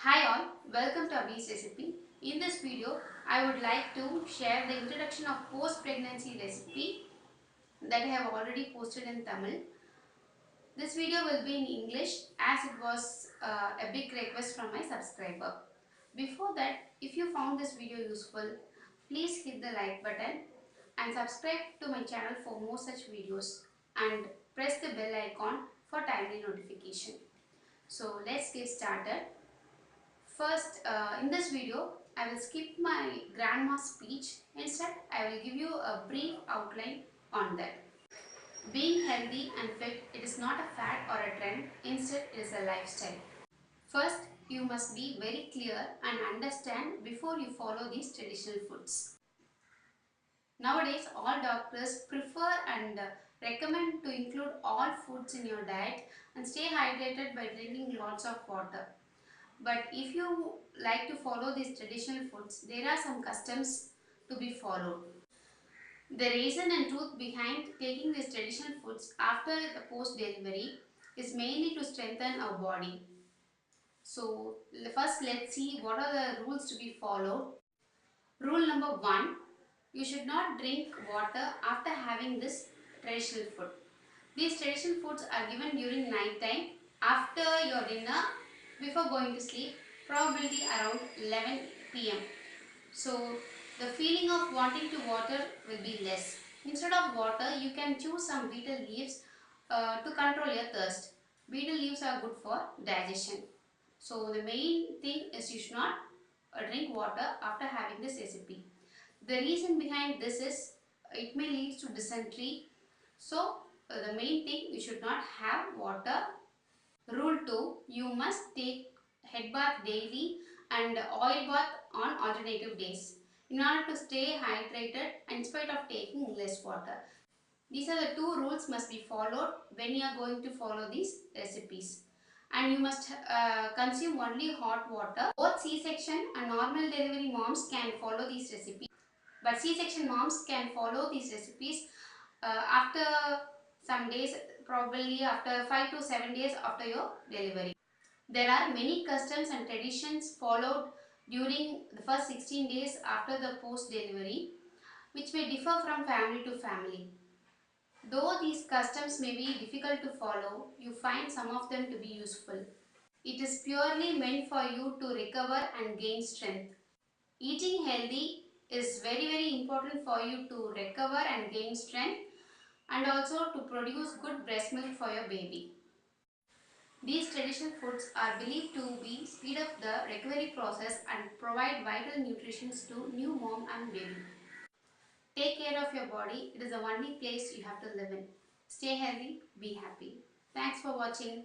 Hi all, welcome to Abhi's recipe. In this video, I would like to share the introduction of post-pregnancy recipe that I have already posted in Tamil. This video will be in English as it was a big request from my subscriber. Before that, if you found this video useful, please hit the like button and subscribe to my channel for more such videos and press the bell icon for timely notification. So let's get started. First, in this video, I will skip my grandma's speech. Instead, I will give you a brief outline on that. Being healthy and fit, it is not a fad or a trend. Instead, it is a lifestyle. First, you must be very clear and understand before you follow these traditional foods. Nowadays, all doctors prefer and recommend to include all foods in your diet and stay hydrated by drinking lots of water. But if you like to follow these traditional foods, there are some customs to be followed. The reason and truth behind taking these traditional foods after the post-delivery is mainly to strengthen our body. So first let's see what are the rules to be followed. Rule number 1, you should not drink water after having this traditional food. These traditional foods are given during night time after your dinner before going to sleep, probably around 11 p.m. So the feeling of wanting to water will be less. Instead of water, you can choose some betel leaves to control your thirst. Betel leaves are good for digestion. So the main thing is you should not drink water after having this recipe. The reason behind this is it may lead to dysentery. So the main thing, you should not have water. Rule 2, you must take head bath daily and oil bath on alternative days in order to stay hydrated in spite of taking less water. These are the 2 rules must be followed when you are going to follow these recipes. And you must consume only hot water. Both C-section and normal delivery moms can follow these recipes. But C-section moms can follow these recipes after some days, probably after 5 to 7 days after your delivery. There are many customs and traditions followed during the first 16 days after the post-delivery, which may differ from family to family. Though these customs may be difficult to follow, you find some of them to be useful. It is purely meant for you to recover and gain strength. Eating healthy is very important for you to recover and gain strength and also to produce good breast milk for your baby. These traditional foods are believed to be speed up the recovery process and provide vital nutrition to new mom and baby. Take care of your body. It is the only place you have to live in. Stay healthy, be happy. Thanks for watching.